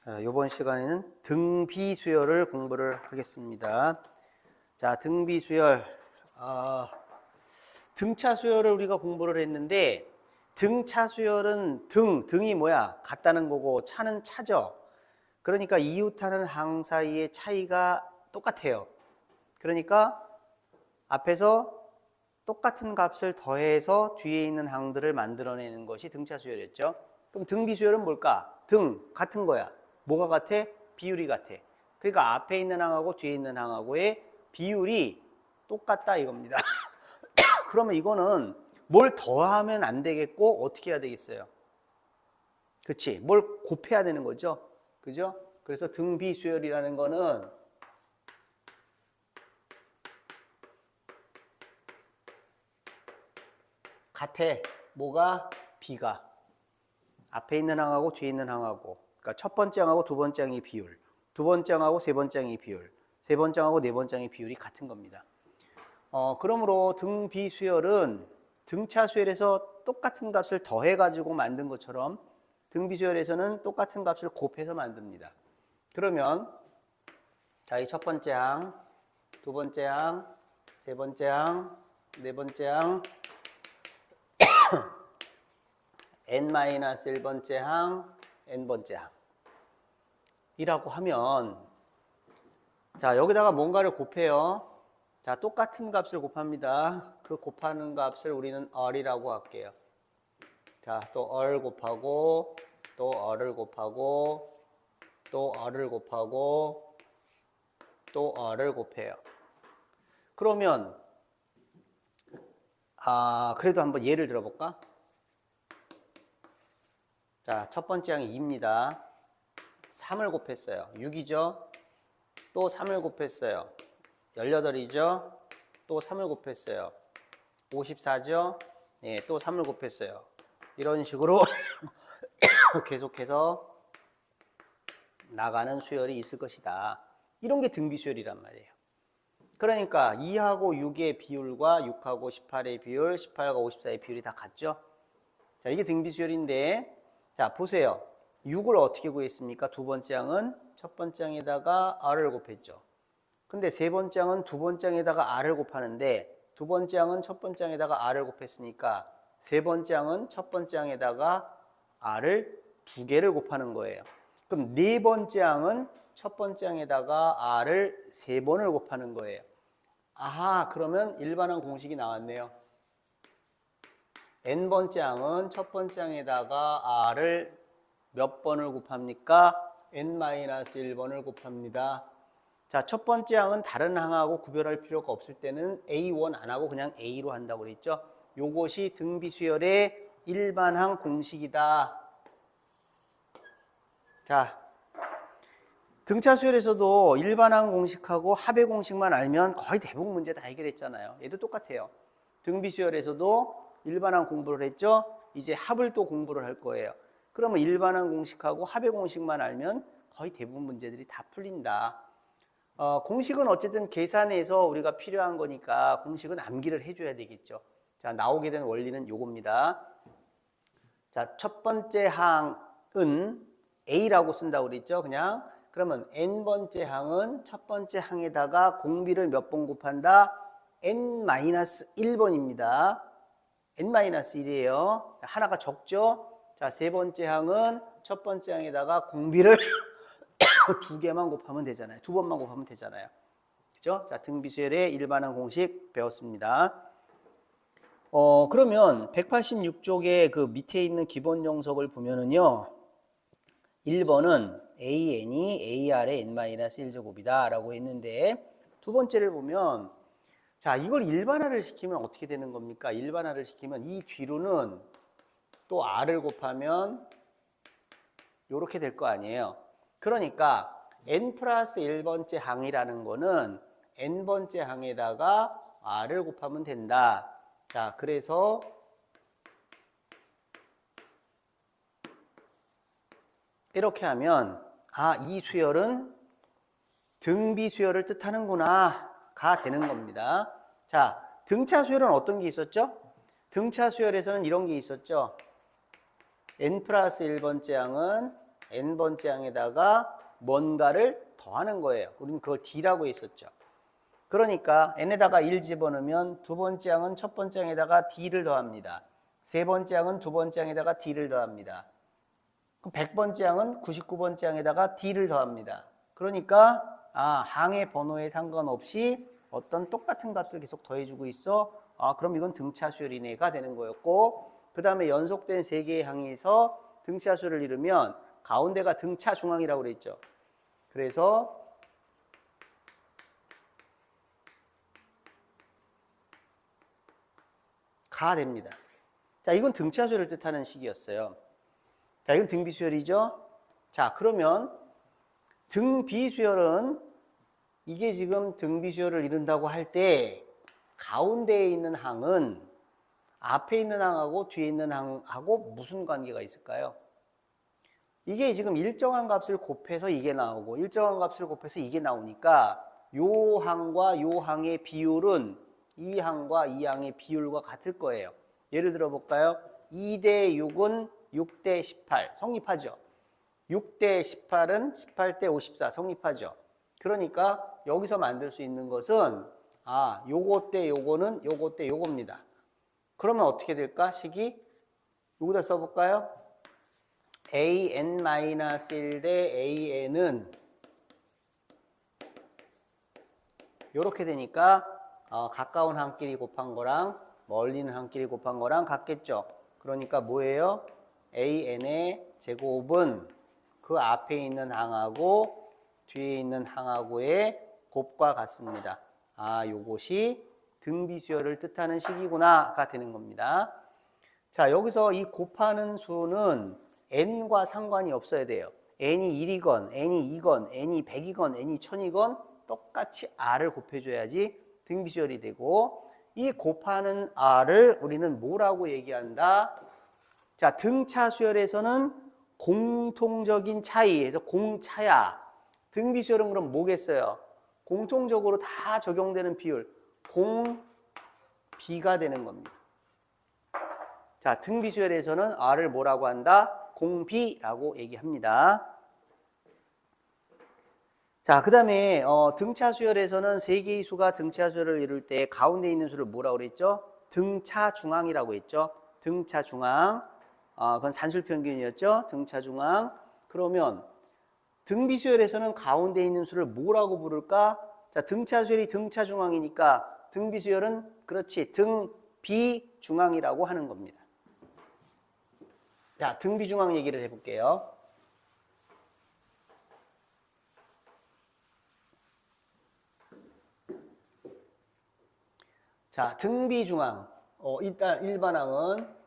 이번 시간에는 등비수열을 공부를 하겠습니다. 자, 등비수열, 등차수열을 우리가 공부를 했는데, 등차수열은 등이 뭐야? 같다는 거고 차는 차죠. 그러니까 이웃하는 항 사이의 차이가 똑같아요. 그러니까 앞에서 똑같은 값을 더해서 뒤에 있는 항들을 만들어내는 것이 등차수열이었죠. 그럼 등비수열은 뭘까? 등 같은 거야. 뭐가 같아? 비율이 같아. 그러니까 앞에 있는 항하고 뒤에 있는 항하고의 비율이 똑같다 이겁니다. 그러면 이거는 뭘 더하면 안 되겠고 어떻게 해야 되겠어요? 그치? 뭘 곱해야 되는 거죠. 그죠? 그래서 등비수열이라는 거는 같아. 뭐가? 비가. 앞에 있는 항하고 뒤에 있는 항하고. 그러니까 첫 번째 항하고 두 번째 항의 비율, 두 번째 항하고 세 번째 항의 비율, 세 번째 항하고 네 번째 항의 비율이 같은 겁니다. 그러므로 등비수열은 등차수열에서 똑같은 값을 더해가지고 만든 것처럼 등비수열에서는 똑같은 값을 곱해서 만듭니다. 그러면 자, 이 첫 번째 항, 두 번째 항, 세 번째 항, 네 번째 항, n-1번째 항, n번째 항 이라고 하면, 자, 여기다가 뭔가를 곱해요. 자, 똑같은 값을 곱합니다. 그 곱하는 값을 우리는 얼이라고 할게요. 자, 또 얼 곱하고, 또 얼을 곱하고, 또 얼을 곱하고, 또 얼을 곱해요. 그러면 그래도 한번 예를 들어볼까? 자, 첫 번째 항이 2입니다. 3을 곱했어요. 6이죠. 또 3을 곱했어요. 18이죠. 또 3을 곱했어요. 54죠. 예, 또 3을 곱했어요. 이런 식으로 계속해서 나가는 수열이 있을 것이다. 이런 게 등비수열이란 말이에요. 그러니까 2하고 6의 비율과 6하고 18의 비율, 18과 54의 비율이 다 같죠. 자, 이게 등비수열인데, 자, 보세요. 6을 어떻게 구했습니까? 두 번째 항은 첫 번째 항에다가 r을 곱했죠. 근데 세 번째 항은 두 번째 항에다가 r을 곱하는데, 두 번째 항은 첫 번째 항에다가 r을 곱했으니까 세 번째 항은 첫 번째 항에다가 r을 두 개를 곱하는 거예요. 그럼 네 번째 항은 첫 번째 항에다가 r을 세 번을 곱하는 거예요. 아하, 그러면 일반항 공식이 나왔네요. n번째 항은 첫 번째 항에다가 r을 몇 번을 곱합니까? n-1번을 곱합니다. 자, 첫 번째 항은 다른 항하고 구별할 필요가 없을 때는 A1 안 하고 그냥 A로 한다고 그랬죠. 요것이 등비수열의 일반항 공식이다. 자, 등차수열에서도 일반항 공식하고 합의 공식만 알면 거의 대부분 문제 다 해결했잖아요. 얘도 똑같아요. 등비수열에서도 일반항 공부를 했죠. 이제 합을 또 공부를 할 거예요. 그러면 일반항 공식하고 합의 공식만 알면 거의 대부분 문제들이 다 풀린다. 공식은 어쨌든 계산해서 우리가 필요한 거니까 공식은 암기를 해줘야 되겠죠. 자, 나오게 된 원리는 요겁니다. 자, 첫 번째 항은 A라고 쓴다고 그랬죠. 그냥 그러면 n번째 항은 첫 번째 항에다가 공비를 몇 번 곱한다? n-1번입니다. n-1이에요. 하나가 적죠. 자, 세 번째 항은 첫 번째 항에다가 공비를 두 개만 곱하면 되잖아요. 두 번만 곱하면 되잖아요. 그죠? 자, 등비수열의 일반항 공식 배웠습니다. 그러면 186쪽에 그 밑에 있는 기본 정석을 보면은요. 1번은 AN이 AR의 n-1제곱이다 라고 했는데, 두 번째를 보면, 자, 이걸 일반화를 시키면 어떻게 되는 겁니까? 일반화를 시키면 이 뒤로는 또 r을 곱하면 이렇게 될 거 아니에요. 그러니까 n 플러스 1번째 항이라는 거는 n번째 항에다가 r을 곱하면 된다. 자, 그래서 이렇게 하면 이 수열은 등비수열을 뜻하는구나 가 되는 겁니다. 자, 등차수열은 어떤 게 있었죠? 등차수열에서는 이런 게 있었죠. n 플러스 1번째 항은 n번째 항에다가 뭔가를 더하는 거예요. 우리는 그걸 d라고 했었죠. 그러니까 n에다가 1 집어넣으면 두 번째 항은 첫 번째 항에다가 d를 더합니다. 세 번째 항은 두 번째 항에다가 d를 더합니다. 그럼 100번째 항은 99번째 항에다가 d를 더합니다. 그러니까 항의 번호에 상관없이 어떤 똑같은 값을 계속 더해주고 있어. 그럼 이건 등차 수열이네가 되는 거였고, 그 다음에 연속된 세 개의 항에서 등차 수열을 이루면 가운데가 등차 중앙이라고 그랬죠. 그래서 가 됩니다. 자, 이건 등차 수열을 뜻하는 식이었어요. 자, 이건 등비수열이죠. 자, 그러면 등비수열은 이게 지금 등비수열을 이룬다고 할 때 가운데에 있는 항은 앞에 있는 항하고 뒤에 있는 항하고 무슨 관계가 있을까요? 이게 지금 일정한 값을 곱해서 이게 나오고 일정한 값을 곱해서 이게 나오니까 요 항과 요 항의 비율은 이 항과 이 항의 비율과 같을 거예요. 예를 들어 볼까요? 2대 6은 6대 18 성립하죠. 6대 18은 18대 54 성립하죠. 그러니까 여기서 만들 수 있는 것은 요거 대 요거는 요거 대 요겁니다. 그러면 어떻게 될까? 식이 여기다 써볼까요? an-1 대 an은 이렇게 되니까 가까운 항끼리 곱한 거랑 멀리 있는 항끼리 곱한 거랑 같겠죠. 그러니까 뭐예요? an의 제곱은 그 앞에 있는 항하고 뒤에 있는 항하고의 곱과 같습니다. 요것이 등비수열을 뜻하는 식이구나가 되는 겁니다. 자, 여기서 이 곱하는 수는 n과 상관이 없어야 돼요. n이 1이건, n이 2건, n이 100이건, n이 1000이건 똑같이 r을 곱해줘야지 등비수열이 되고, 이 곱하는 r을 우리는 뭐라고 얘기한다? 자, 등차 수열에서는 공통적인 차이에서 공차야. 등비수열은 그럼 뭐겠어요? 공통적으로 다 적용되는 비율, 공비가 되는 겁니다. 자, 등비수열에서는 r을 뭐라고 한다? 공비라고 얘기합니다. 자, 그 다음에 등차 수열에서는 세 개의 수가 등차 수열을 이룰 때 가운데 있는 수를 뭐라고 그랬죠? 등차 중앙이라고 했죠. 등차 중앙. 그건 산술평균이었죠. 등차 중앙. 그러면 등비수열에서는 가운데 있는 수를 뭐라고 부를까? 자, 등차 수열이 등차 중앙이니까 등비수열은 그렇지 등비중앙이라고 하는 겁니다. 자, 등비중앙 얘기를 해볼게요. 자, 등비중앙. 일단 일반항은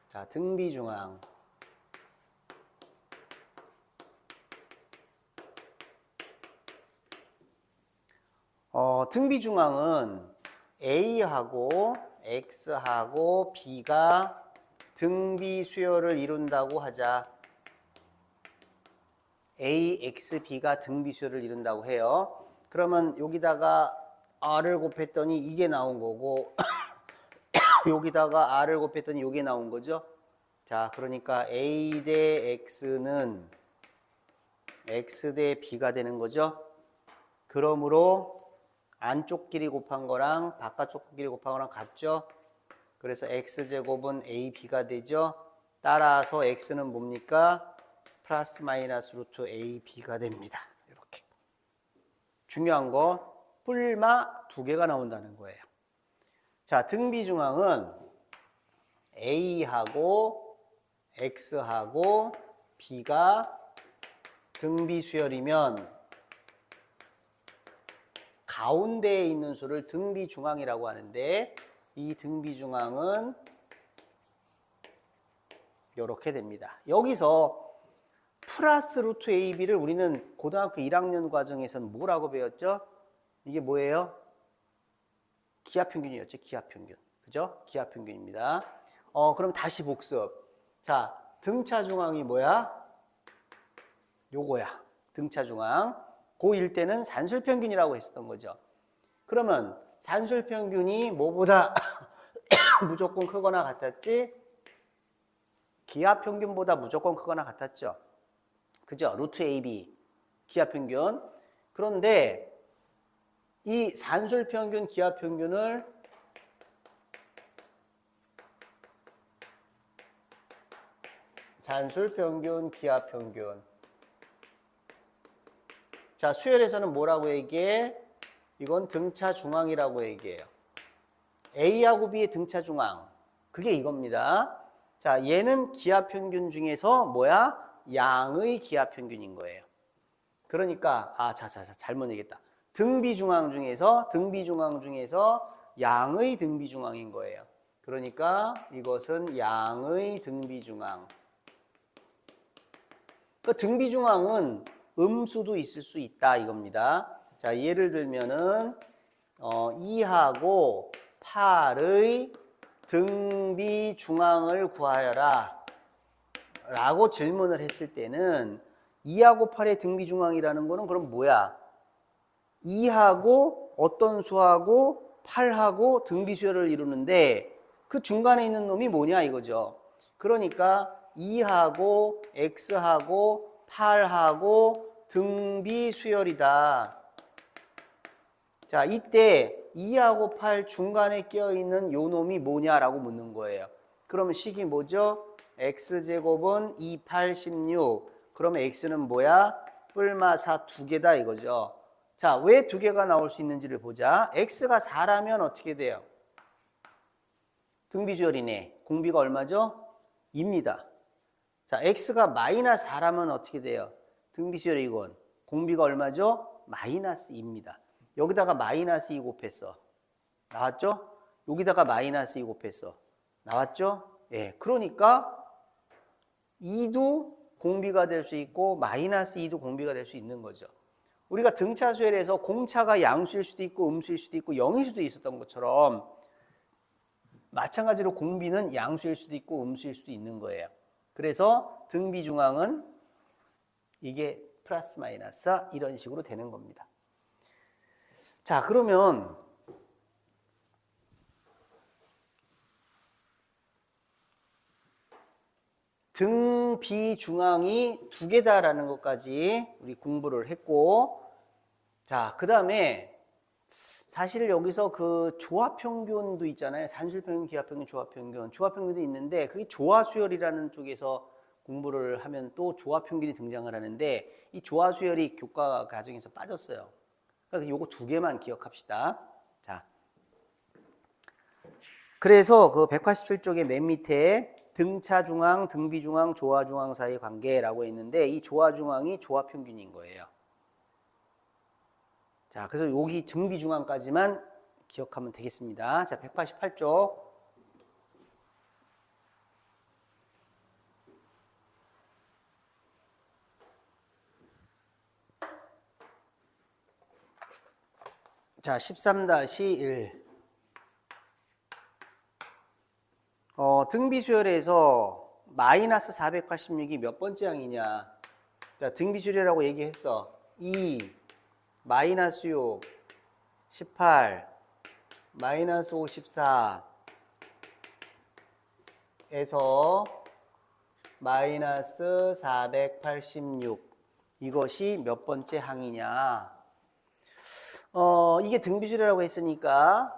자, 등비중앙. 등비중앙은 A하고 X하고 B가 등비수열을 이룬다고 하자. A, X, B가 등비수열을 이룬다고 해요. 그러면 여기다가 R을 곱했더니 이게 나온 거고 여기다가 R을 곱했더니 이게 나온 거죠. 자, 그러니까 A 대 X는 X 대 B가 되는 거죠. 그러므로 안쪽 길이 곱한 거랑 바깥쪽 길이 곱한 거랑 같죠. 그래서 X제곱은 AB가 되죠. 따라서 X는 뭡니까? 플러스 마이너스 루트 AB가 됩니다. 이렇게. 중요한 거 뿔마 두 개가 나온다는 거예요. 자, 등비중앙은 A하고 X하고 B가 등비수열이면 가운데에 있는 수를 등비중앙이라고 하는데, 이 등비중앙은 이렇게 됩니다. 여기서 플러스 루트 AB를 우리는 고등학교 1학년 과정에서는 뭐라고 배웠죠? 이게 뭐예요? 기하평균이었죠. 기하평균. 그죠? 기하평균입니다. 그럼 다시 복습. 자, 등차중앙이 뭐야? 요거야. 등차중앙. 고1 때는 산술평균이라고 했었던 거죠. 그러면 산술평균이 뭐보다 무조건 크거나 같았지? 기하평균보다 무조건 크거나 같았죠. 그죠? 루트 AB 기하평균. 그런데 이 산술평균, 기하평균을 산술평균, 기하평균. 자, 수열에서는 뭐라고 얘기해? 이건 등차 중앙이라고 얘기해요. A하고 B의 등차 중앙. 그게 이겁니다. 자, 얘는 기하평균 중에서 뭐야? 양의 기하평균인 거예요. 그러니까 잘못 얘기했다. 등비중앙 중에서 양의 등비중앙인 거예요. 그러니까 이것은 양의 등비중앙. 그 등비중앙은 음수도 있을 수 있다 이겁니다. 자, 예를 들면은 2하고 8의 등비중앙을 구하여라 라고 질문을 했을 때는 2하고 8의 등비중앙이라는 거는 그럼 뭐야? 2하고 어떤 수하고 8하고 등비수열을 이루는데 그 중간에 있는 놈이 뭐냐 이거죠. 그러니까 2하고 x하고 8하고 등비수열이다. 자, 이때 2하고 8 중간에 껴있는 요 놈이 뭐냐라고 묻는 거예요. 그러면 식이 뭐죠? x제곱은 2, 8, 16. 그러면 x는 뭐야? 뿔마4 2개다 이거죠. 자, 왜 2개가 나올 수 있는지를 보자. x가 4라면 어떻게 돼요? 등비수열이네. 공비가 얼마죠? 2입니다. 자, x가 마이너스 4라면 어떻게 돼요? 등비수열이 이건 공비가 얼마죠? 마이너스 2입니다. 여기다가 마이너스 2 곱했어. 나왔죠? 여기다가 마이너스 2 곱했어. 나왔죠? 예, 그러니까 2도 공비가 될 수 있고 마이너스 2도 공비가 될 수 있는 거죠. 우리가 등차 수열에서 공차가 양수일 수도 있고 음수일 수도 있고 0일 수도 있었던 것처럼 마찬가지로 공비는 양수일 수도 있고 음수일 수도 있는 거예요. 그래서 등비중앙은 이게 플러스 마이너스 이런 식으로 되는 겁니다. 자, 그러면 등비중앙이 2개다라는 것까지 우리 공부를 했고, 자, 그 다음에 사실 여기서 그 조합평균도 있잖아요. 산술평균, 기하평균, 조합평균도 있는데 그게 조화수열이라는 쪽에서 공부를 하면 또 조합평균이 등장을 하는데 이 조화수열이 교과 과정에서 빠졌어요. 그러니까 요거 2개만 기억합시다. 자, 그래서 그 187쪽의 맨 밑에 등차중앙, 등비중앙, 조화중앙 사이의 관계라고 했는데 이 조화중앙이 조합평균인 거예요. 자, 그래서 여기 등비중앙까지만 기억하면 되겠습니다. 자, 188쪽. 자, 13-1. 등비수열에서 마이너스 486이 몇 번째 항이냐. 자, 등비수열이라고 얘기했어. 2, 마이너스 6, 18, 마이너스 54에서 마이너스 486 이것이 몇 번째 항이냐. 이게 등비수열이라고 했으니까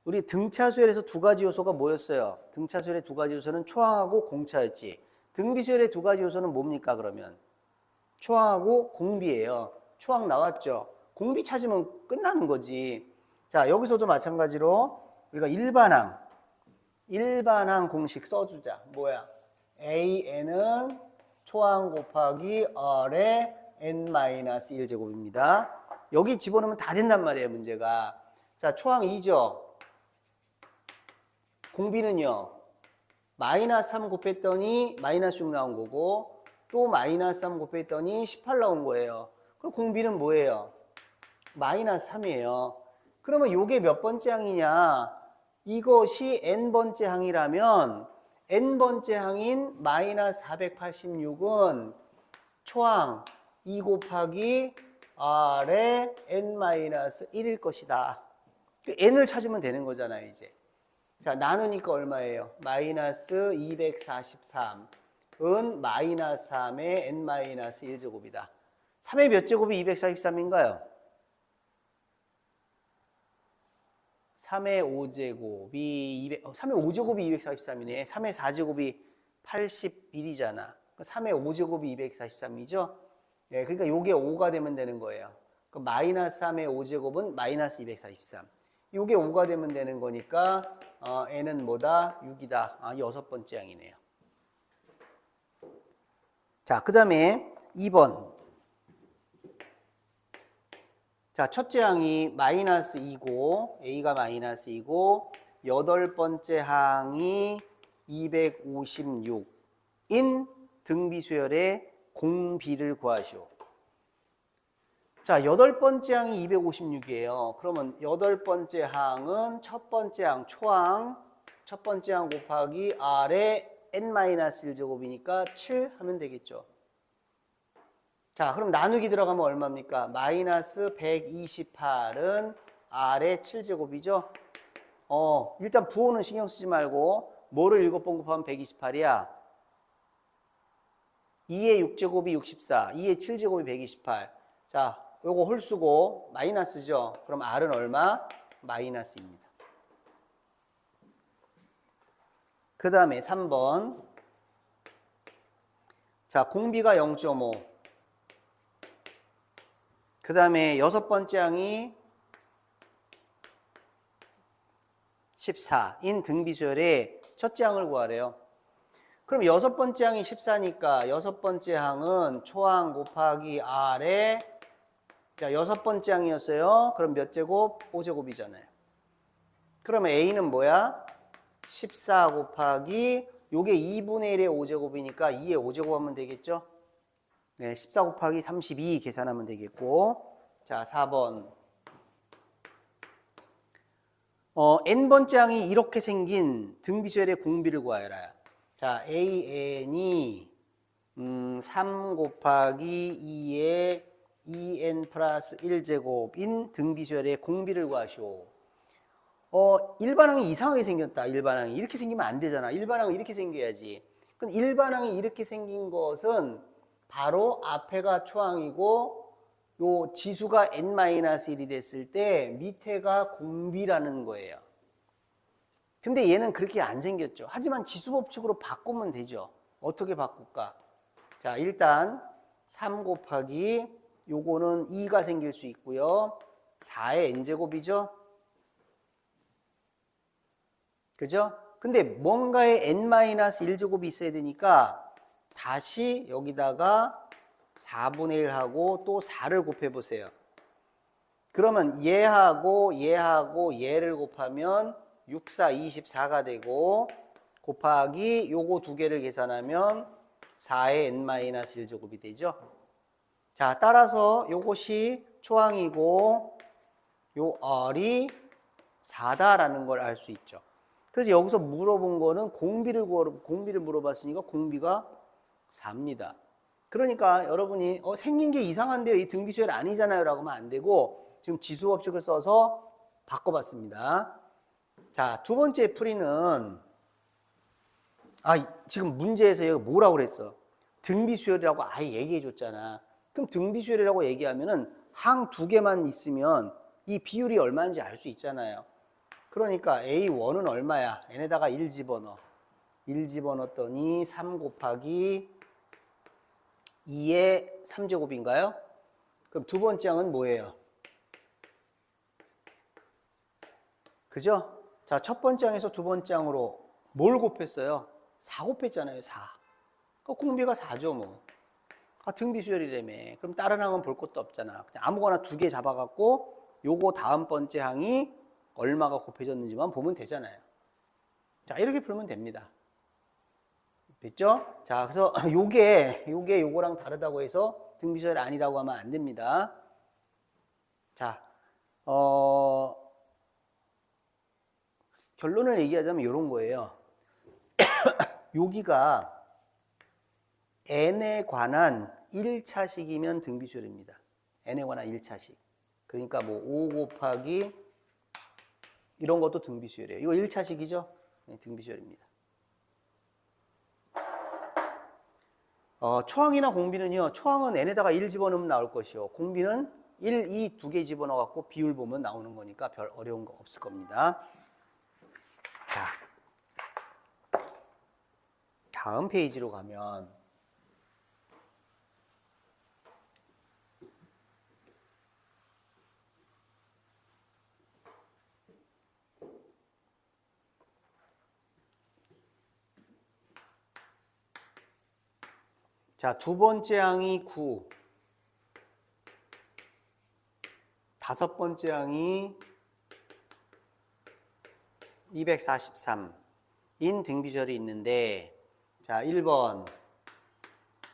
우리 등차수열에서 2가지 요소가 뭐였어요? 등차수열의 2가지 요소는 초항하고 공차였지. 등비수열의 2가지 요소는 뭡니까 그러면? 초항하고 공비예요. 초항 나왔죠? 공비 찾으면 끝나는 거지. 자, 여기서도 마찬가지로 우리가 일반항 공식 써주자. 뭐야? AN은 초항 곱하기 R의 n-1제곱입니다. 여기 집어넣으면 다 된단 말이에요, 문제가. 자, 초항 2죠? 공비는요, 마이너스 3 곱했더니 마이너스 6 나온 거고, 또 마이너스 3 곱했더니 18 나온 거예요. 그 공비는 뭐예요? 마이너스 3이에요. 그러면 요게 몇 번째 항이냐? 이것이 n번째 항이라면 n번째 항인 마이너스 486은 초항 2 곱하기 R의 n-1일 것이다. n을 찾으면 되는 거잖아요, 이제. 자, 나누니까 얼마예요? 마이너스 243. 마이너스 3의 n-1제곱이다. 3의 몇 제곱이 243인가요? 3의 5제곱이 3의 5제곱이 243이네. 3의 4제곱이 81이잖아. 3의 5제곱이 243이죠? 예, 그러니까 요게 5가 되면 되는 거예요. 그 마이너스 3의 5제곱은 마이너스 243. 요게 5가 되면 되는 거니까 n은 뭐다? 6이다. 여섯 번째 항이네요. 자, 그 다음에 2번. 자, 첫째 항이 마이너스 2고 a가 마이너스 2고 여덟 번째 항이 256인 등비수열의 공비를 구하시오. 자, 여덟 번째 항이 256이에요. 그러면 여덟 번째 항은 첫 번째 항 초항, 첫 번째 항 곱하기 r의 n-1제곱이니까 7 하면 되겠죠. 자, 그럼 나누기 들어가면 얼마입니까? 마이너스 128은 r의 7제곱이죠. 일단 부호는 신경 쓰지 말고 뭐를 7번 곱하면 128이야? 2의 6제곱이 64, 2의 7제곱이 128. 자, 요거 홀수고 마이너스죠. 그럼 r은 얼마? 마이너스입니다. 그 다음에 3번. 자, 공비가 0.5. 그 다음에 여섯 번째 항이 14인 등비수열의 첫째 항을 구하래요. 그럼 여섯 번째 항이 14니까 여섯 번째 항은 초항 곱하기 r의 자, 여섯 번째 항이었어요. 그럼 몇 제곱? 5제곱이잖아요. 그러면 a는 뭐야? 14 곱하기 요게 2분의 1의 5제곱이니까 2의 5제곱 하면 되겠죠? 네, 14 곱하기 32 계산하면 되겠고. 자, 4번. n번째 항이 이렇게 생긴 등비수열의 공비를 구하여라. 자, an이 3 곱하기 2의 2n 플러스 1제곱인 등비수열의 공비를 구하시오. 일반항이 이상하게 생겼다. 일반항이 이렇게 생기면 안 되잖아. 일반항은 이렇게 생겨야지. 그럼 일반항이 이렇게 생긴 것은 바로 앞에가 초항이고 요 지수가 n-1이 됐을 때 밑에가 공비라는 거예요. 근데 얘는 그렇게 안 생겼죠. 하지만 지수법칙으로 바꾸면 되죠. 어떻게 바꿀까? 자, 일단 3 곱하기 요거는 2가 생길 수 있고요. 4의 n제곱이죠. 그죠? 근데 뭔가에 n-1제곱이 있어야 되니까 다시 여기다가 4분의 1하고 또 4를 곱해보세요. 그러면 얘하고 얘를 곱하면 6, 4, 24가 되고 곱하기 요거 두 개를 계산하면 4의 n-1제곱이 되죠. 자, 따라서 요것이 초항이고 요 얼이 4다라는 걸 알 수 있죠. 그래서 여기서 물어본 거는 공비를 물어봤으니까 공비가 4입니다. 그러니까 여러분이 생긴 게 이상한데요. 이 등비수열 아니잖아요. 라고 하면 안 되고 지금 지수법칙을 써서 바꿔봤습니다. 자, 두 번째 풀이는 지금 문제에서 얘가 뭐라고 그랬어? 등비수열이라고 아예 얘기해 줬잖아. 그럼 등비수열이라고 얘기하면은 항 두 개만 있으면 이 비율이 얼마인지 알 수 있잖아요. 그러니까 A1은 얼마야? n에다가 1 집어넣어. 1 집어넣었더니 3 곱하기 2의 3제곱인가요? 그럼 두 번째 항은 뭐예요? 그죠? 자, 첫 번째 항에서 두 번째 항으로 뭘 곱했어요? 4 곱했잖아요, 4. 그 공비가 4죠, 뭐. 등비수열이라며. 그럼 다른 항은 볼 것도 없잖아. 그냥 아무거나 두 개 잡아갖고 요거 다음 번째 항이 얼마가 곱해졌는지만 보면 되잖아요. 자, 이렇게 풀면 됩니다. 됐죠? 자, 그래서 요거랑 다르다고 해서 등비수열이 아니라고 하면 안 됩니다. 자, 결론을 얘기하자면 이런 거예요. 여기가 n에 관한 1차식이면 등비수열입니다. n에 관한 1차식. 그러니까 뭐 5 곱하기 이런 것도 등비수열이에요. 이거 1차식이죠? 네, 등비수열입니다. 초항이나 공비는요, 초항은 n에다가 1 집어넣으면 나올 것이요. 공비는 1, 2 두 개 집어넣어갖고 비율 보면 나오는 거니까 별 어려운 거 없을 겁니다. 자, 다음 페이지로 가면 자, 두 번째 항이 9, 다섯 번째 항이 243인 등비수열이 있는데, 자, 1번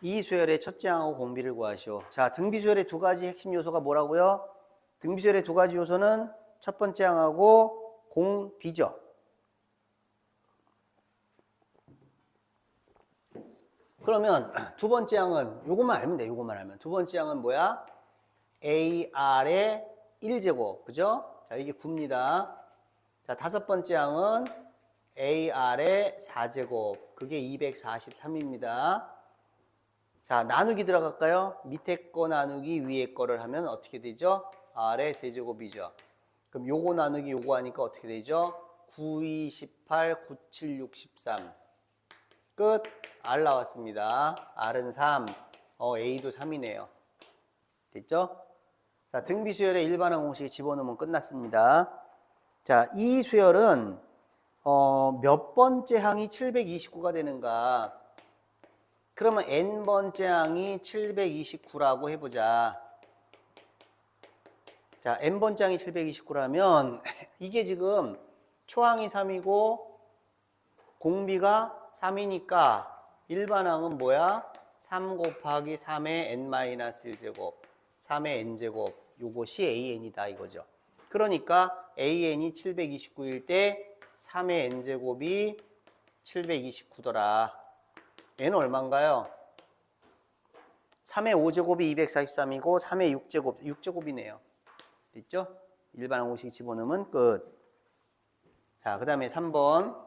이 수열의 첫째 항하고 공비를 구하시오. 자, 등비수열의 두 가지 핵심 요소가 뭐라고요? 등비수열의 두 가지 요소는 첫 번째 항하고 공비죠. 그러면 두 번째 항은 요것만 알면 돼. 요것만 알면. 두 번째 항은 뭐야? AR의 1제곱. 그죠? 자, 이게 9입니다. 자, 다섯 번째 항은 AR의 4제곱. 그게 243입니다. 자, 나누기 들어갈까요? 밑에 거 나누기 위에 거를 하면 어떻게 되죠? R의 세제곱이죠. 그럼 요거 나누기 요거 하니까 어떻게 되죠? 9, 2, 18, 9, 7, 63. 끝. R 나왔습니다. R은 3. A도 3이네요. 됐죠? 자, 등비수열의 일반항 공식 집어넣으면 끝났습니다. 자, 이 수열은 몇 번째 항이 729가 되는가? 그러면 n번째 항이 729라고 해보자. 자, n번째 항이 729라면 이게 지금 초항이 3이고 공비가 3이니까 일반항은 뭐야? 3 곱하기 3의 n-1제곱 3의 n제곱 요것이 an이다 이거죠. 그러니까 an이 729일 때 3의 n제곱이 729더라. n은 얼마인가요? 3의 5제곱이 243이고 3의 6제곱 6제곱이네요. 됐죠? 일반항 공식 집어넣으면 끝. 자, 그 다음에 3번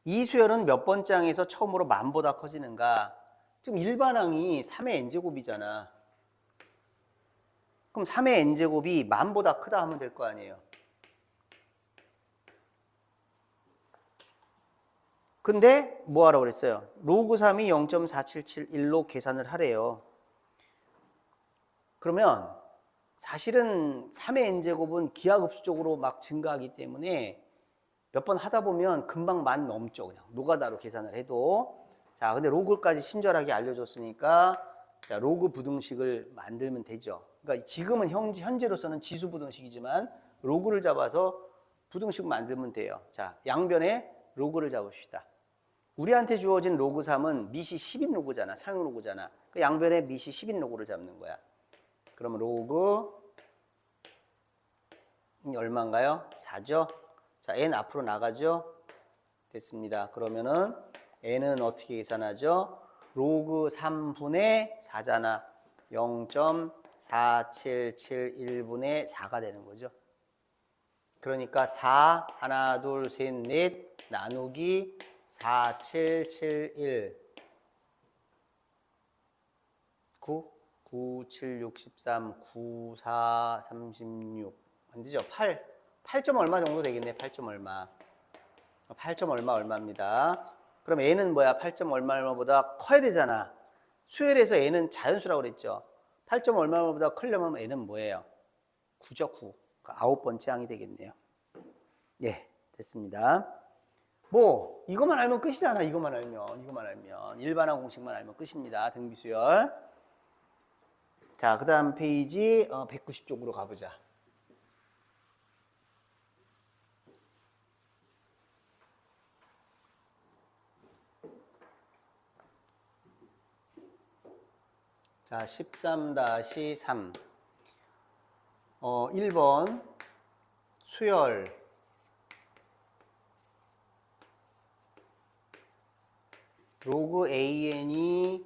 이 수열은 몇 번째 항에서 처음으로 만보다 커지는가? 지금 일반항이 3의 n제곱이잖아. 그럼 3의 n제곱이 만보다 크다 하면 될 거 아니에요. 근데 뭐 하라고 그랬어요? 로그 3이 0.4771로 계산을 하래요. 그러면 사실은 3의 n제곱은 기하급수적으로 막 증가하기 때문에 몇 번 하다 보면 금방 만 넘죠. 그냥 노가다로 계산을 해도. 자, 근데 로그까지 친절하게 알려줬으니까 자, 로그 부등식을 만들면 되죠. 그러니까 지금은 현재로서는 지수 부등식이지만 로그를 잡아서 부등식 만들면 돼요. 자, 양변에 로그를 잡읍시다. 우리한테 주어진 로그 3은 미시 10인 로그잖아. 사용 로그잖아. 그 양변에 미시 10인 로그를 잡는 거야. 그러면 로그 얼마인가요? 4죠. 자, n 앞으로 나가죠. 됐습니다. 그러면은 n은 어떻게 계산하죠? 로그 3분의 4잖아. 0.4771분의 4가 되는 거죠. 그러니까 4 하나 둘 셋 넷 나누기 4771 9 9 7 63 9 4 36 안 되죠? 8점 얼마 정도 되겠네. 8점 얼마. 8점 얼마입니다. 그럼 n은 뭐야? 8점 얼마보다 커야 되잖아. 수열에서 n은 자연수라고 그랬죠. 8점 얼마보다 크려면 n은 뭐예요? 9죠, 9. 그러니까 9번째 항이 되겠네요. 예, 됐습니다. 뭐 이것만 알면 끝이잖아. 이것만 알면 일반항 공식만 알면 끝입니다. 등비수열. 자, 그 다음 페이지 190쪽으로 가보자. 자, 13-3. 1번 수열 로그 an이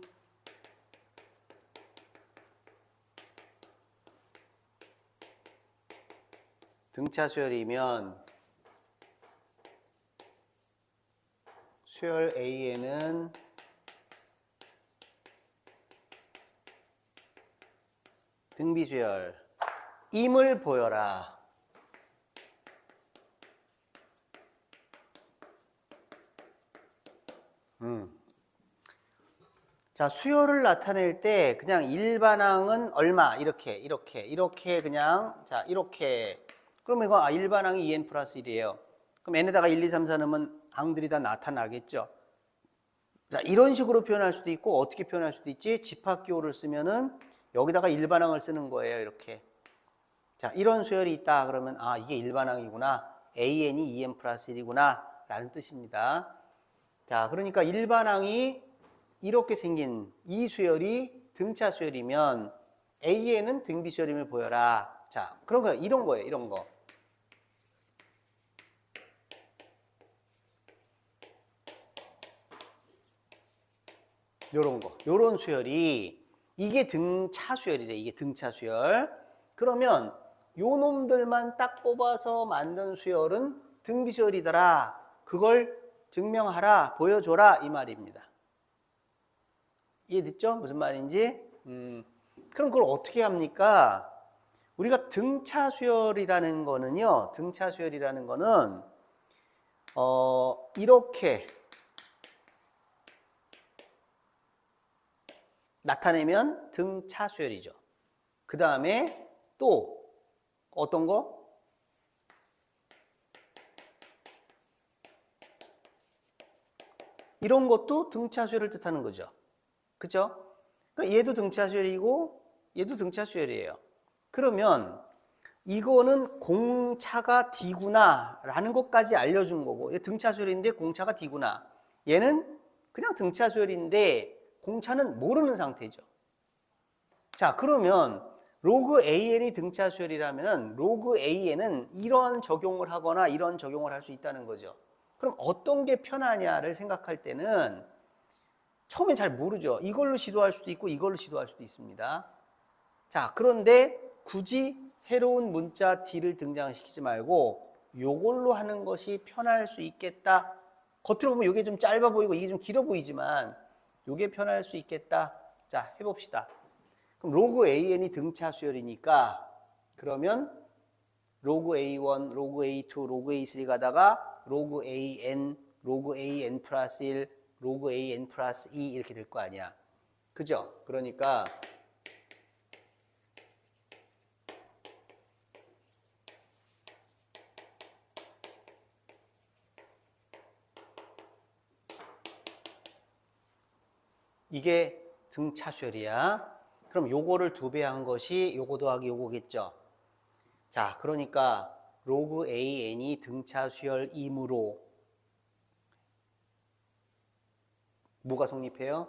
등차 수열이면 수열 an은 등비수열 임을 보여라. 자, 수열을 나타낼 때 그냥 일반항은 얼마 이렇게 그냥 자 이렇게 그러면 이거 일반항이 2n 플러스 1이에요. 그럼 n에다가 1, 2, 3, 4 넣으면 항들이 다 나타나겠죠. 자, 이런 식으로 표현할 수도 있고 어떻게 표현할 수도 있지? 집합기호를 쓰면은 여기다가 일반항을 쓰는 거예요. 이렇게. 자, 이런 수열이 있다 그러면 이게 일반항이구나. an이 2n 플러스 1이구나 라는 뜻입니다. 자, 그러니까 일반항이 이렇게 생긴 이 수열이 등차 수열이면 an은 등비 수열임을 보여라. 자, 그런 거 이런 거예요. 이런 거. 요런 거. 요런 수열이 이게 등차 수열이래. 이게 등차 수열. 그러면 요 놈들만 딱 뽑아서 만든 수열은 등비 수열이더라. 그걸 증명하라, 보여줘라 이 말입니다. 이해됐죠? 무슨 말인지? 그럼 그걸 어떻게 합니까? 우리가 등차 수열이라는 거는요. 등차 수열이라는 거는 이렇게 나타내면 등차 수열이죠. 그 다음에 또 어떤 거? 이런 것도 등차 수열을 뜻하는 거죠. 그죠? 그러니까 얘도 등차 수열이고 얘도 등차 수열이에요. 그러면 이거는 공차가 D구나 라는 것까지 알려준 거고 얘 등차 수열인데 공차가 D구나. 얘는 그냥 등차 수열인데 공차는 모르는 상태죠. 자, 그러면 로그 AN이 등차 수열이라면 로그 AN은 이런 적용을 하거나 이런 적용을 할 수 있다는 거죠. 그럼 어떤 게 편하냐를 생각할 때는 처음엔 잘 모르죠. 이걸로 시도할 수도 있고 이걸로 시도할 수도 있습니다. 자, 그런데 굳이 새로운 문자 D를 등장시키지 말고 요걸로 하는 것이 편할 수 있겠다. 겉으로 보면 이게 좀 짧아 보이고 이게 좀 길어 보이지만 이게 편할 수 있겠다. 자, 해봅시다. 그럼 로그 AN이 등차 수열이니까 그러면 로그 A1, 로그 A2, 로그 A3 가다가 로그 AN, 로그 AN 플러스 1, 로그 AN 플러스 2 이렇게 될 거 아니야. 그죠? 그러니까 이게 등차 수열이야. 그럼 요거를 2배 한 것이 요거 더하기 요거겠죠. 자, 그러니까 로그 AN이 등차 수열이므로 뭐가 성립해요?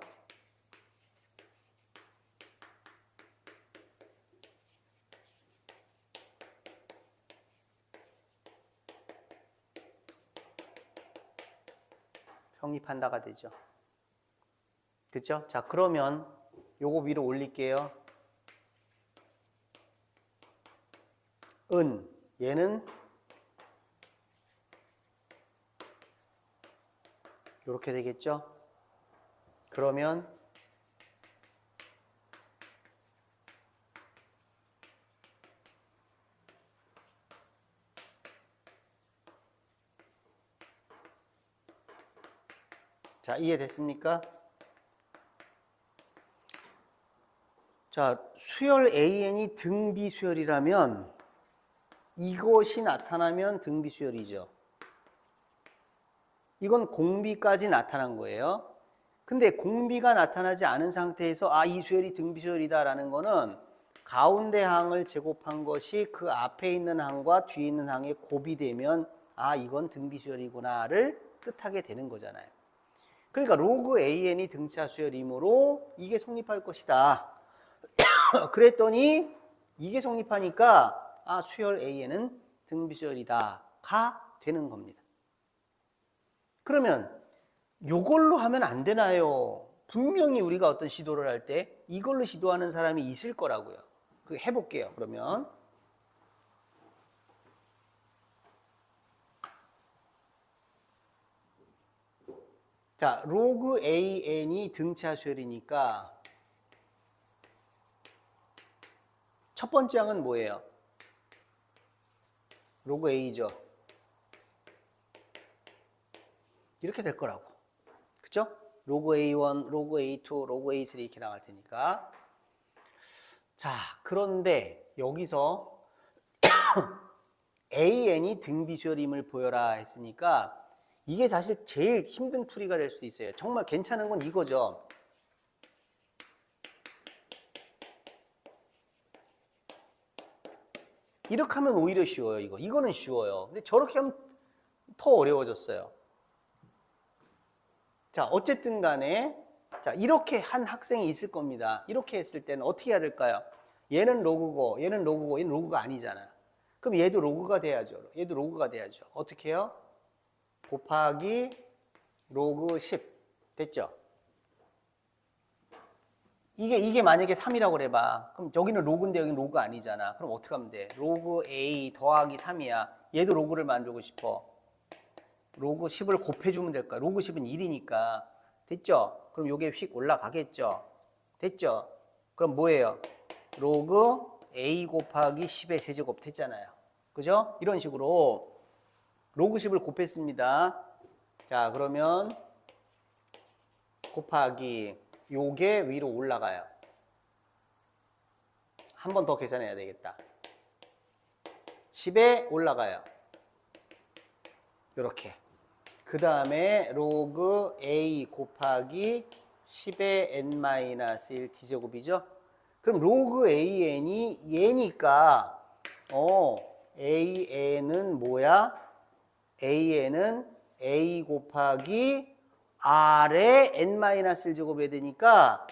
성립한다가 되죠. 그렇죠? 자, 그러면 요거 위로 올릴게요. 얘는 이렇게 되겠죠? 그러면 자, 이해됐습니까? 자, 수열 AN이 등비 수열이라면 이것이 나타나면 등비 수열이죠. 이건 공비까지 나타난 거예요. 근데 공비가 나타나지 않은 상태에서 이 수열이 등비 수열이다라는 거는 가운데 항을 제곱한 것이 그 앞에 있는 항과 뒤에 있는 항에 곱이 되면 이건 등비 수열이구나를 뜻하게 되는 거잖아요. 그러니까 로그 AN이 등차 수열이므로 이게 성립할 것이다. 그랬더니 이게 성립하니까 수열 AN은 등비 수열이다가 되는 겁니다. 그러면 요걸로 하면 안 되나요? 분명히 우리가 어떤 시도를 할 때 이걸로 시도하는 사람이 있을 거라고요. 그 해볼게요. 그러면 자, 로그 AN이 등차 수열이니까 첫 번째 항은 뭐예요? 로그 A죠. 이렇게 될 거라고. 그쵸? 로그 A1, 로그 A2, 로그 A3 이렇게 나갈 테니까. 자, 그런데 여기서 AN이 등비수열임을 보여라 했으니까 이게 사실 제일 힘든 풀이가 될 수 있어요. 정말 괜찮은 건 이거죠. 이렇게 하면 오히려 쉬워요, 이거. 이거는 쉬워요. 근데 저렇게 하면 더 어려워졌어요. 자, 어쨌든 간에, 자, 이렇게 한 학생이 있을 겁니다. 이렇게 했을 때는 어떻게 해야 될까요? 얘는 로그고, 얘는 로그고, 얘는 로그가 아니잖아. 그럼 얘도 로그가 돼야죠. 얘도 로그가 돼야죠. 어떻게 해요? 곱하기 로그 10. 됐죠? 이게 만약에 3이라고 그래봐. 그럼 여기는 로그인데 여기는 로그 아니잖아. 그럼 어떻게 하면 돼? 로그 A 더하기 3이야. 얘도 로그를 만들고 싶어. 로그 10을 곱해주면 될까? 로그 10은 1이니까. 됐죠? 그럼 요게 휙 올라가겠죠? 됐죠? 그럼 뭐예요? 로그 A 곱하기 10의 세제곱 됐잖아요. 그죠? 이런 식으로 로그 10을 곱했습니다. 자, 그러면 곱하기 요게 위로 올라가요. 한 번 더 계산해야 되겠다. 10에 올라가요. 요렇게. 그 다음에 로그 A 곱하기 10의 n-1 d제곱이죠. 그럼 로그 AN이 얘니까 AN은 뭐야? AN은 A 곱하기 R의 n-1 제곱이 되니까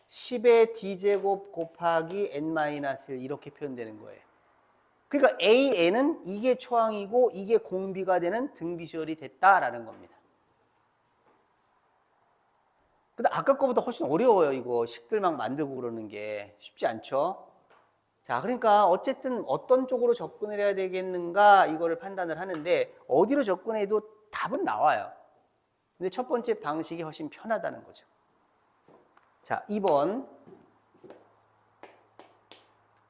10의 d제곱 곱하기 n-1 이렇게 표현되는 거예요. 그러니까 AN은 이게 초항이고 이게 공비가 되는 등비수열이 됐다라는 겁니다. 근데 아까 거보다 훨씬 어려워요. 이거 식들 막 만들고 그러는 게 쉽지 않죠. 자, 그러니까 어쨌든 어떤 쪽으로 접근을 해야 되겠는가 이거를 판단을 하는데 어디로 접근해도 답은 나와요. 근데 첫 번째 방식이 훨씬 편하다는 거죠. 자, 2번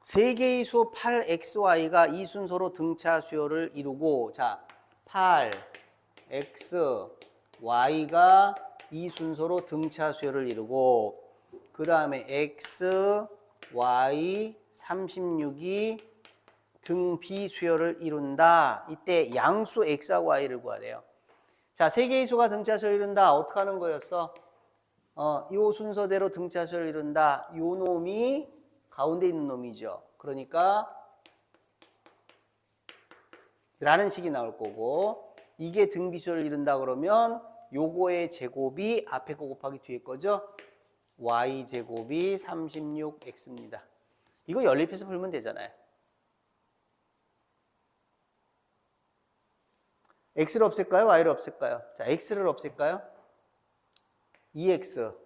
세 개의 수 8xy가 이 순서로 등차 수열을 이루고, 자, 8x, y가 이 순서로 등차 수열을 이루고, 그 다음에 x, y, 36이 등비 수열을 이룬다. 이때 양수 x하고 y를 구하래요. 자, 세 개의 수가 등차 수열을 이룬다. 어떻게 하는 거였어? 요 순서대로 등차 수열을 이룬다. 요 놈이 가운데 있는 놈이죠. 그러니까 라는 식이 나올 거고, 이게 등비수열을 이룬다 그러면 요거의 제곱이 앞에 거 곱하기 뒤에 거죠. y제곱이 36x입니다. 이거 연립해서 풀면 되잖아요. x를 없앨까요? y를 없앨까요? 자, x를 없앨까요? 2x.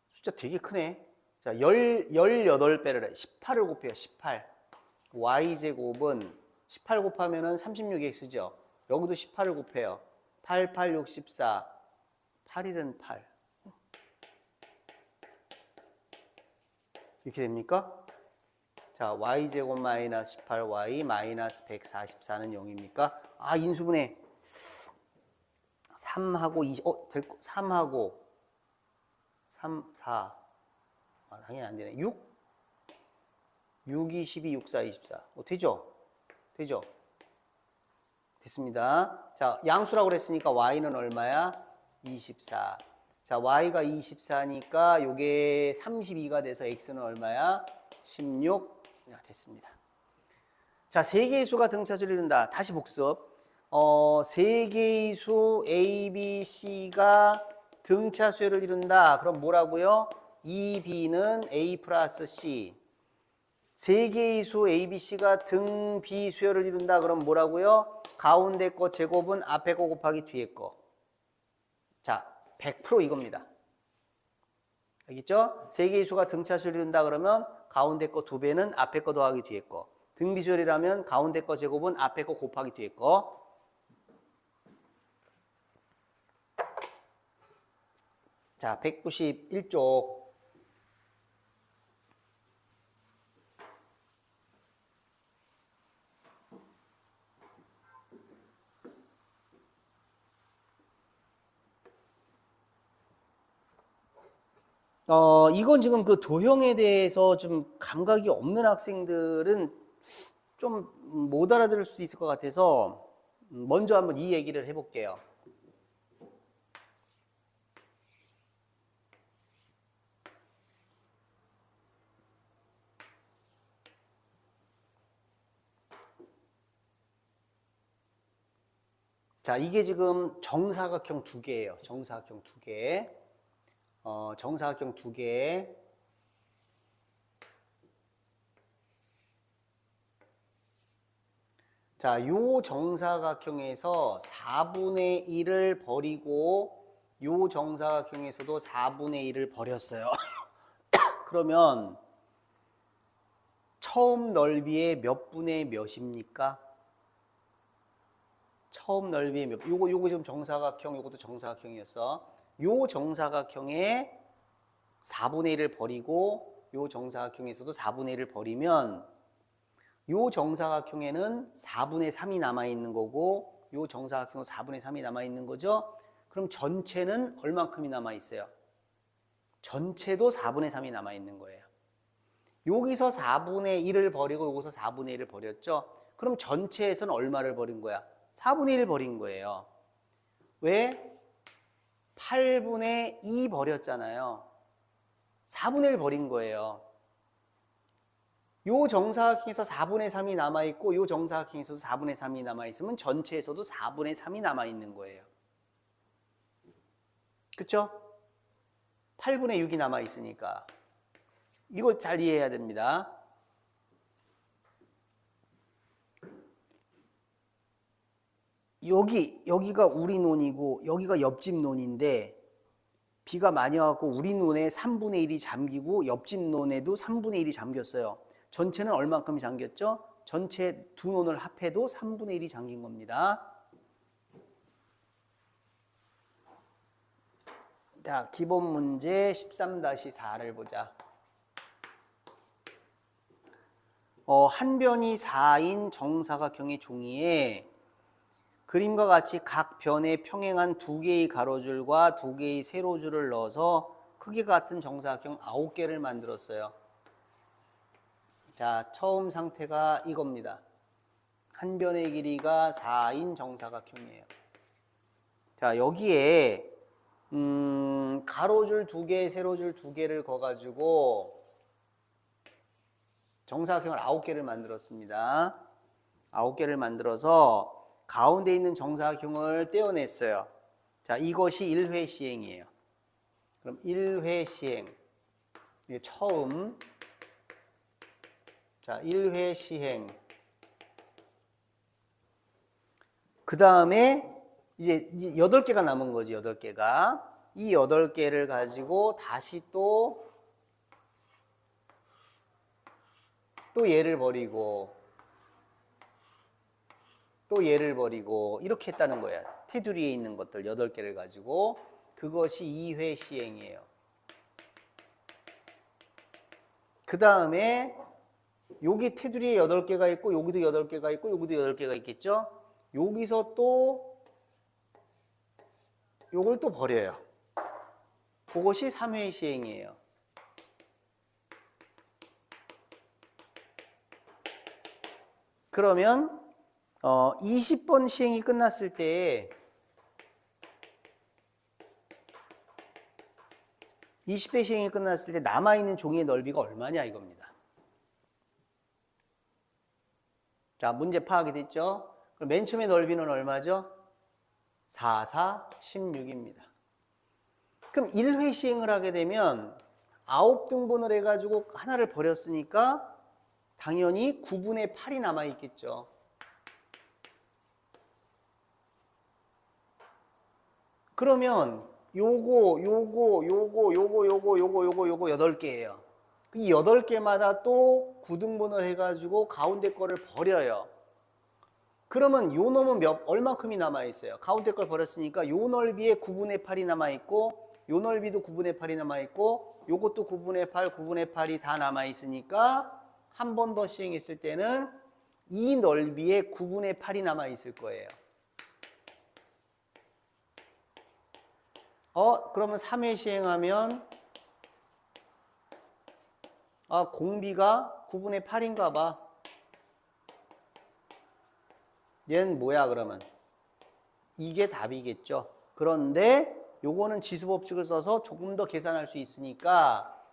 숫자 되게 크네. 자, 18배를 해. 18을 곱해요. 18. y제곱은 18 곱하면 36x죠. 여기도 18을 곱해요. 8, 8, 64. 8일은 8. 이렇게 됩니까? 자, y제곱 마이너스 18y 마이너스 144는 0입니까? 아, 인수분해. 3하고 20, 3하고 3, 4. 아, 당연히 안 되네. 6? 6, 22, 6, 4, 24. 되죠? 되죠? 됐습니다. 자, 양수라고 그랬으니까 y는 얼마야? 24. 자, y가 24니까 요게 32가 돼서 x는 얼마야? 16. 됐습니다. 자, 세 개의 수가 등차수를 이룬다. 다시 복습. 세 개의 수 A, B, C가 등차수열을 이룬다. 그럼 뭐라고요? 2B는 A 플러스 C. 세 개의 수 A, B, C가 등비수열을 이룬다. 그럼 뭐라고요? 가운데 거 제곱은 앞에 거 곱하기 뒤에 거. 자, 100% 이겁니다. 알겠죠? 세 개의 수가 등차수열을 이룬다 그러면 가운데 거 2배는 앞에 거 더하기 뒤에 거. 등비수열이라면 가운데 거 제곱은 앞에 거 곱하기 뒤에 거. 자, 191쪽. 이건 지금 그 도형에 대해서 좀 감각이 없는 학생들은 좀 못 알아들을 수도 있을 것 같아서 먼저 한번 이 얘기를 해볼게요. 자, 이게 지금 정사각형 두 개예요. 정사각형 두 개. 정사각형 두 개. 자, 요 정사각형에서 4분의 1을 버리고 요 정사각형에서도 4분의 1을 버렸어요. 그러면 처음 넓이의 몇 분의 몇입니까? 처음 넓이의 몇, 요거 지금 정사각형, 요것도 정사각형이었어. 요 정사각형에 4분의 1을 버리고 요 정사각형에서도 4분의 1을 버리면 요 정사각형에는 4분의 3이 남아있는 거고 요 정사각형은 4분의 3이 남아있는 거죠. 그럼 전체는 얼만큼이 남아있어요? 전체도 4분의 3이 남아있는 거예요. 여기서 4분의 1을 버리고 여기서 4분의 1을 버렸죠. 그럼 전체에서는 얼마를 버린 거야? 4분의 1 버린 거예요. 왜? 8분의 2 버렸잖아요. 4분의 1 버린 거예요. 요 정사각형에서 4분의 3이 남아있고 요 정사각형에서도 4분의 3이 남아있으면 전체에서도 4분의 3이 남아있는 거예요. 그쵸? 8분의 6이 남아있으니까 이걸 잘 이해해야 됩니다. 여기가 우리 논이고 여기가 옆집 논인데 비가 많이 와갖고 우리 논에 3분의 1이 잠기고 옆집 논에도 3분의 1이 잠겼어요. 전체는 얼만큼이 잠겼죠? 전체 두 논을 합해도 3분의 1이 잠긴 겁니다. 자, 기본 문제 13-4를 보자. 한 변이 4인 정사각형의 종이에 그림과 같이 각 변에 평행한 두 개의 가로줄과 두 개의 세로줄을 넣어서 크기가 같은 정사각형 9개를 만들었어요. 자, 처음 상태가 이겁니다. 한 변의 길이가 4인 정사각형이에요. 자, 여기에 가로줄 두 개, 세로줄 두 개를 거가지고 정사각형을 9개를 만들었습니다. 9개를 만들어서 가운데 있는 정사각형을 떼어냈어요. 자, 이것이 1회 시행이에요. 그럼 1회 시행. 이게 처음. 자, 1회 시행. 그 다음에 이제 8개가 남은 거지, 8개가. 이 8개를 가지고 다시 또 얘를 버리고 또 얘를 버리고 이렇게 했다는 거야. 테두리에 있는 것들 8개를 가지고 그것이 2회 시행이에요. 그 다음에 여기 테두리에 8개가 있고 여기도 8개가 있고 여기도 8개가 있겠죠. 여기서 또 요걸 또 버려요. 그것이 3회 시행이에요. 그러면 20번 시행이 끝났을 때 20회 시행이 끝났을 때 남아있는 종이의 넓이가 얼마냐 이겁니다. 자, 문제 파악이 됐죠? 그럼 맨 처음에 넓이는 얼마죠? 4, 4, 16입니다. 그럼 1회 시행을 하게 되면 9등분을 해가지고 하나를 버렸으니까 당연히 9분의 8이 남아있겠죠. 그러면 요거 8개예요. 이 8개마다 또 9등분을 해가지고 가운데 거를 버려요. 그러면 요 놈은 얼만큼이 남아있어요? 가운데 걸 버렸으니까 요 넓이에 9분의 8이 남아있고 요 넓이도 9분의 8이 남아있고 요것도 9분의 8, 9분의 8이 다 남아있으니까 한 번 더 시행했을 때는 이 넓이에 9분의 8이 남아있을 거예요. 그러면 3회 시행하면 아, 공비가 9분의 8인가 봐. 얘는 뭐야 그러면? 이게 답이겠죠. 그런데 요거는 지수법칙을 써서 조금 더 계산할 수 있으니까,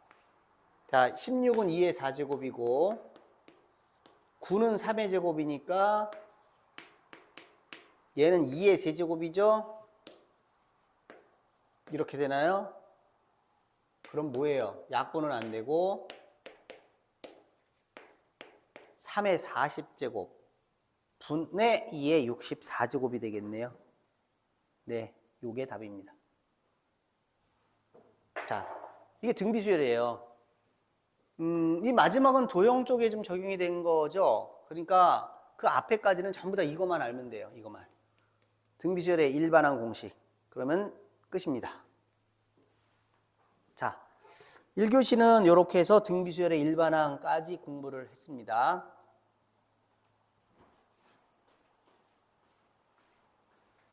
자, 16은 2의 4제곱이고 9는 3의 제곱이니까 얘는 2의 세제곱이죠. 이렇게 되나요? 그럼 뭐예요? 약분은 안 되고 3의 40제곱 분의 2의 64제곱이 되겠네요. 네, 요게 답입니다. 자, 이게 등비수열이에요. 이 마지막은 도형 쪽에 좀 적용이 된 거죠. 그러니까 그 앞에까지는 전부 다 이것만 알면 돼요. 이것만. 등비수열의 일반항 공식. 그러면 끝입니다. 자, 1교시는 이렇게 해서 등비수열의 일반항까지 공부를 했습니다.